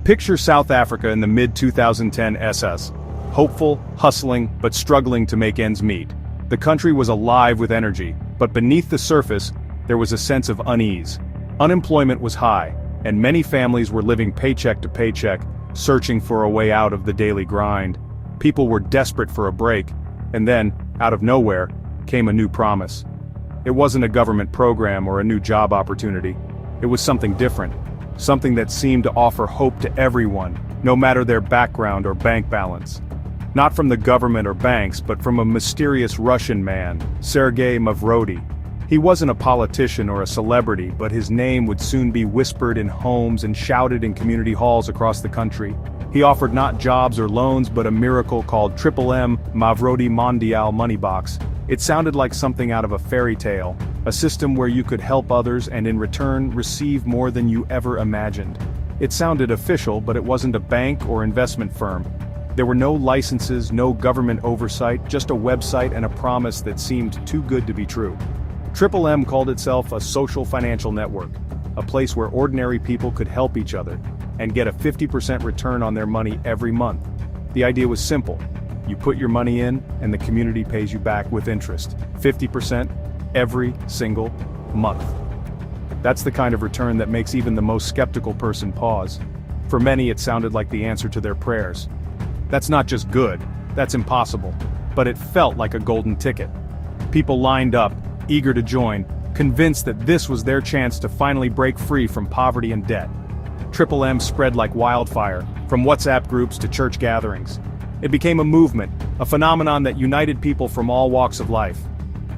Picture South Africa in the mid-2010 SS. Hopeful, hustling, but struggling to make ends meet. The country was alive with energy, but beneath the surface, there was a sense of unease. Unemployment was high, and many families were living paycheck to paycheck, searching for a way out of the daily grind. People were desperate for a break, and then, out of nowhere, came a new promise. It wasn't a government program or a new job opportunity. It was something different, something that seemed to offer hope to everyone, no matter their background or bank balance. Not from the government or banks, but from a mysterious Russian man, Sergei Mavrodi. He wasn't a politician or a celebrity, but his name would soon be whispered in homes and shouted in community halls across the country. He offered not jobs or loans but a miracle called M Mavrodi Mondial Money Box. It sounded like something out of a fairy tale, a system where you could help others and in return receive more than you ever imagined. It sounded official, but it wasn't a bank or investment firm. There were no licenses, no government oversight, just a website and a promise that seemed too good to be true. M called itself a social financial network, a place where ordinary people could help each other and get a 50% return on their money every month. The idea was simple. You put your money in, and the community pays you back with interest. 50% every single month. That's the kind of return that makes even the most skeptical person pause. For many, it sounded like the answer to their prayers. That's not just good, that's impossible. But it felt like a golden ticket. People lined up, eager to join, convinced that this was their chance to finally break free from poverty and debt. M spread like wildfire, from WhatsApp groups to church gatherings. It became a movement, a phenomenon that united people from all walks of life.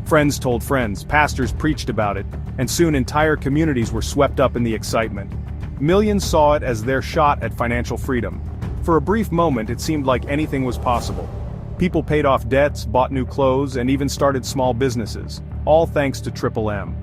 Friends told friends, pastors preached about it, and soon entire communities were swept up in the excitement. Millions saw it as their shot at financial freedom. For a brief moment, it seemed like anything was possible. People paid off debts, bought new clothes, and even started small businesses, all thanks to M.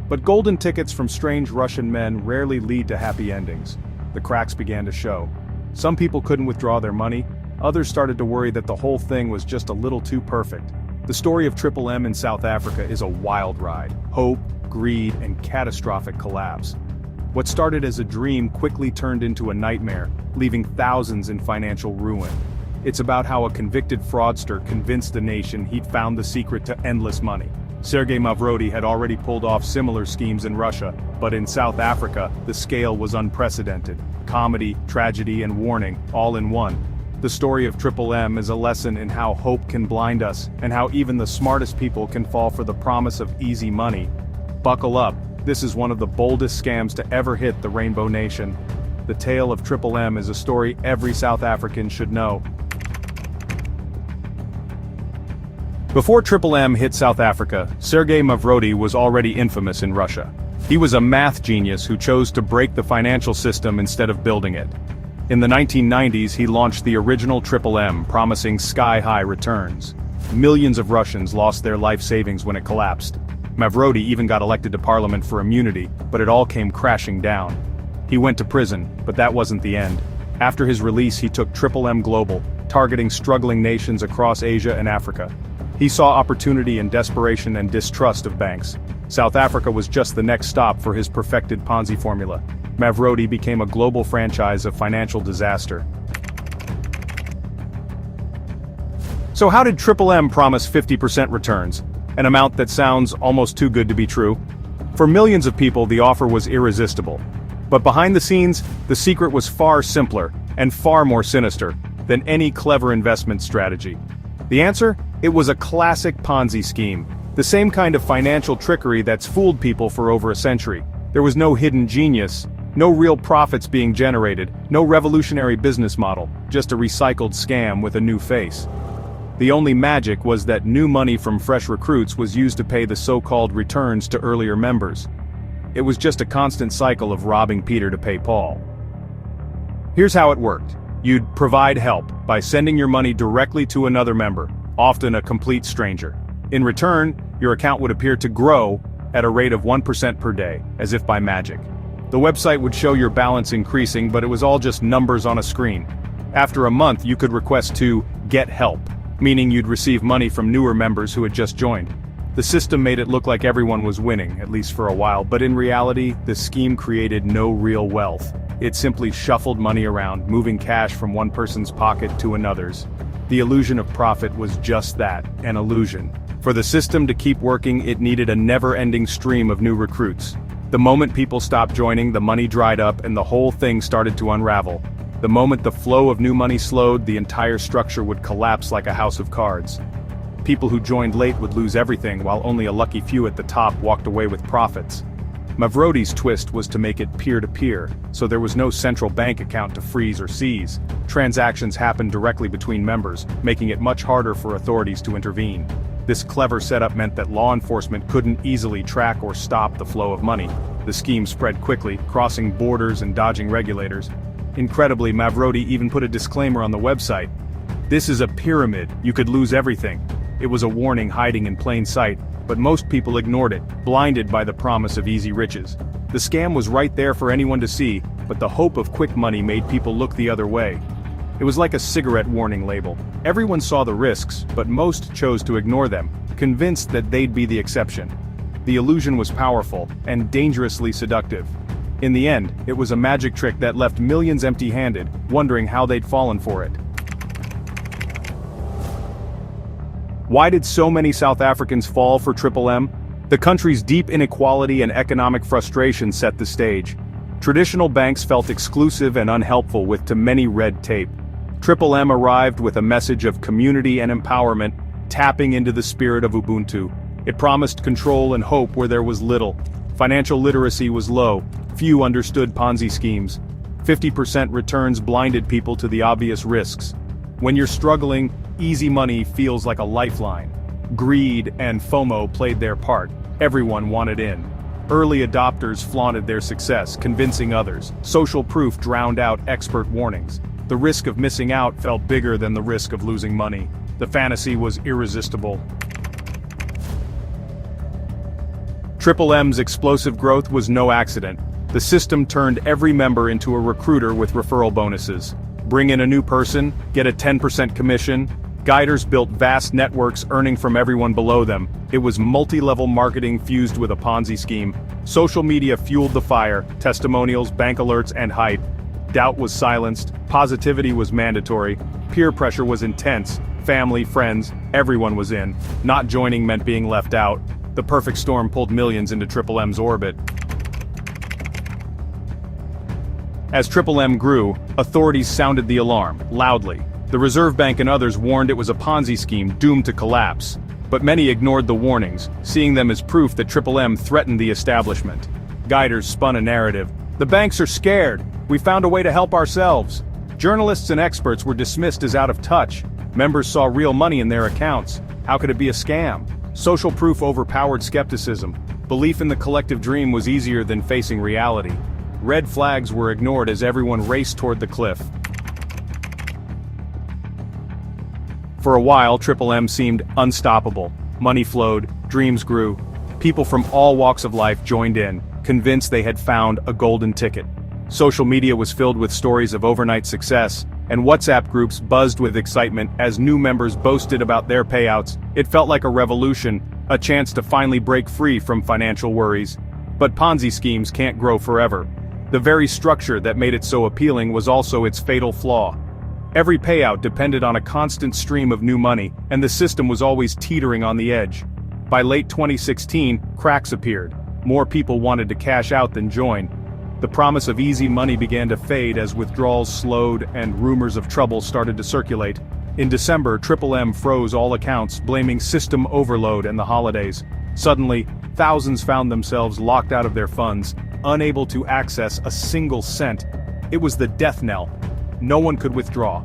But golden tickets from strange Russian men rarely lead to happy endings. The cracks began to show. Some people couldn't withdraw their money, others started to worry that the whole thing was just a little too perfect. The story of M in South Africa is a wild ride. Hope, greed, and catastrophic collapse. What started as a dream quickly turned into a nightmare, leaving thousands in financial ruin. It's about how a convicted fraudster convinced the nation he'd found the secret to endless money. Sergei Mavrodi had already pulled off similar schemes in Russia, but in South Africa, the scale was unprecedented. Comedy, tragedy, and warning, all in one. The story of M is a lesson in how hope can blind us, and how even the smartest people can fall for the promise of easy money. Buckle up, this is one of the boldest scams to ever hit the Rainbow Nation. The tale of M is a story every South African should know. Before M hit South Africa, Sergei Mavrodi was already infamous in Russia. He was a math genius who chose to break the financial system instead of building it. In the 1990s, he launched the original M, promising sky-high returns. Millions of Russians lost their life savings when it collapsed. Mavrodi even got elected to parliament for immunity, but it all came crashing down. He went to prison, but that wasn't the end. After his release, he took M global, targeting struggling nations across Asia and Africa. He saw opportunity in desperation and distrust of banks. South Africa was just the next stop for his perfected Ponzi formula. Mavrodi became a global franchise of financial disaster. So how did M promise 50% returns? An amount that sounds almost too good to be true? For millions of people, the offer was irresistible. But behind the scenes, the secret was far simpler, and far more sinister, than any clever investment strategy. The answer? It was a classic Ponzi scheme. The same kind of financial trickery that's fooled people for over a century. There was no hidden genius, no real profits being generated, no revolutionary business model, just a recycled scam with a new face. The only magic was that new money from fresh recruits was used to pay the so-called returns to earlier members. It was just a constant cycle of robbing Peter to pay Paul. Here's how it worked. You'd provide help by sending your money directly to another member, often a complete stranger. In return, your account would appear to grow at a rate of 1% per day, as if by magic. The website would show your balance increasing, but it was all just numbers on a screen. After a month, you could request to get help, meaning you'd receive money from newer members who had just joined. The system made it look like everyone was winning, at least for a while, but in reality, the scheme created no real wealth. It simply shuffled money around, moving cash from one person's pocket to another's. The illusion of profit was just that, an illusion. For the system to keep working, it needed a never-ending stream of new recruits. The moment people stopped joining, the money dried up and the whole thing started to unravel. The moment the flow of new money slowed, the entire structure would collapse like a house of cards. People who joined late would lose everything, while only a lucky few at the top walked away with profits. Mavrodi's twist was to make it peer-to-peer, so there was no central bank account to freeze or seize. Transactions happened directly between members, making it much harder for authorities to intervene. This clever setup meant that law enforcement couldn't easily track or stop the flow of money. The scheme spread quickly, crossing borders and dodging regulators. Incredibly, Mavrodi even put a disclaimer on the website. "This is a pyramid, you could lose everything." It was a warning hiding in plain sight, but most people ignored it, blinded by the promise of easy riches. The scam was right there for anyone to see, but the hope of quick money made people look the other way. It was like a cigarette warning label. Everyone saw the risks, but most chose to ignore them, convinced that they'd be the exception. The illusion was powerful, and dangerously seductive. In the end, it was a magic trick that left millions empty-handed, wondering how they'd fallen for it. Why did so many South Africans fall for Triple M? The country's deep inequality and economic frustration set the stage. Traditional banks felt exclusive and unhelpful with too many red tape. Triple M arrived with a message of community and empowerment, tapping into the spirit of Ubuntu. It promised control and hope where there was little. Financial literacy was low, few understood Ponzi schemes. 50% returns blinded people to the obvious risks. When you're struggling, easy money feels like a lifeline. Greed and FOMO played their part. Everyone wanted in. Early adopters flaunted their success, convincing others. Social proof drowned out expert warnings. The risk of missing out felt bigger than the risk of losing money. The fantasy was irresistible. Triple M's explosive growth was no accident. The system turned every member into a recruiter with referral bonuses. Bring in a new person, get a 10% commission. Guiders built vast networks earning from everyone below them. It was multi-level marketing fused with a Ponzi scheme. Social media fueled the fire, testimonials, bank alerts, and hype. Doubt was silenced, positivity was mandatory, peer pressure was intense, family, friends, everyone was in. Not joining meant being left out. The perfect storm pulled millions into Triple M's orbit. As Triple M grew, authorities sounded the alarm, loudly. The Reserve Bank and others warned it was a Ponzi scheme doomed to collapse. But many ignored the warnings, seeing them as proof that Triple M threatened the establishment. Guiders spun a narrative. The banks are scared. We found a way to help ourselves. Journalists and experts were dismissed as out of touch. Members saw real money in their accounts. How could it be a scam? Social proof overpowered skepticism. Belief in the collective dream was easier than facing reality. Red flags were ignored as everyone raced toward the cliff. For a while, Triple M seemed unstoppable. Money flowed, dreams grew. People from all walks of life joined in, convinced they had found a golden ticket. Social media was filled with stories of overnight success, and WhatsApp groups buzzed with excitement as new members boasted about their payouts. It felt like a revolution, a chance to finally break free from financial worries. But Ponzi schemes can't grow forever. The very structure that made it so appealing was also its fatal flaw. Every payout depended on a constant stream of new money, and the system was always teetering on the edge. By late 2016, cracks appeared. More people wanted to cash out than join. The promise of easy money began to fade as withdrawals slowed and rumors of trouble started to circulate. In December, Triple M froze all accounts, blaming system overload and the holidays. Suddenly, thousands found themselves locked out of their funds, unable to access a single cent. It was the death knell. No one could withdraw.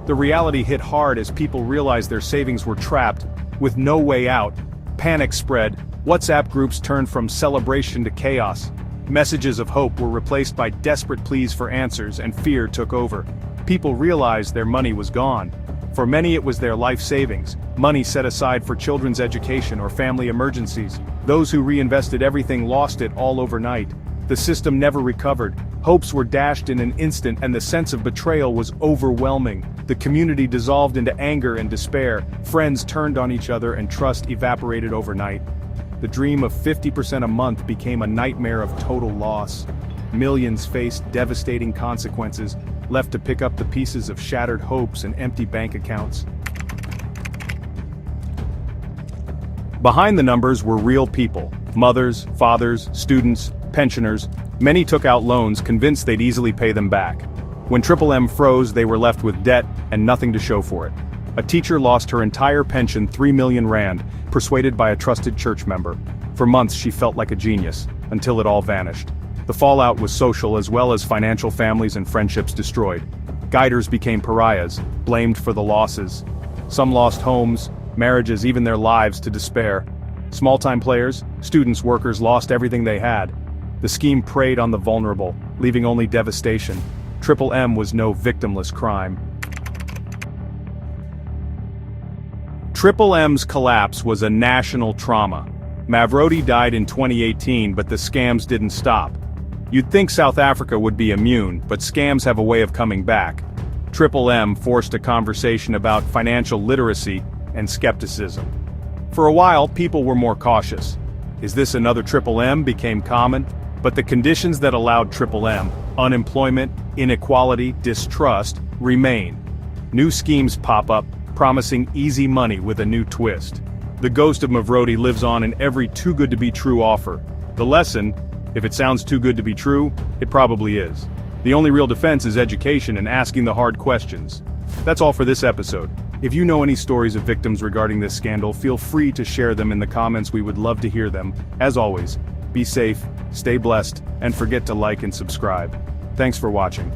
The reality hit hard as people realized their savings were trapped, with no way out. Panic spread. WhatsApp groups turned from celebration to chaos. Messages of hope were replaced by desperate pleas for answers, and fear took over. People realized their money was gone. For many it was their life savings, money set aside for children's education or family emergencies. Those who reinvested everything lost it all overnight. The system never recovered. Hopes were dashed in an instant, and the sense of betrayal was overwhelming. The community dissolved into anger and despair. Friends turned on each other and trust evaporated overnight. The dream of 50% a month became a nightmare of total loss. Millions faced devastating consequences, left to pick up the pieces of shattered hopes and empty bank accounts. Behind the numbers were real people: mothers, fathers, students, pensioners. Many took out loans convinced they'd easily pay them back. When Triple M froze, they were left with debt and nothing to show for it. A teacher lost her entire pension, 3 million rand, persuaded by a trusted church member. For months she felt like a genius, until it all vanished. The fallout was social as well as financial. Families and friendships destroyed. Guiders became pariahs, blamed for the losses. Some lost homes, marriages, even their lives to despair. Small-time players, students, workers lost everything they had. The scheme preyed on the vulnerable, leaving only devastation. Triple M was no victimless crime. Triple M's collapse was a national trauma. Mavrodi died in 2018, but the scams didn't stop. You'd think South Africa would be immune, but scams have a way of coming back. Triple M forced a conversation about financial literacy and skepticism. For a while, people were more cautious. Is this another Triple M? Became common, but the conditions that allowed Triple M, unemployment, inequality, distrust, remain. New schemes pop up, promising easy money with a new twist. The ghost of Mavrodi lives on in every too-good-to-be-true offer. The lesson: if it sounds too good to be true, it probably is. The only real defense is education and asking the hard questions. That's all for this episode. If you know any stories of victims regarding this scandal, feel free to share them in the comments. We would love to hear them. As always, be safe, stay blessed, and forget to like and subscribe. Thanks for watching.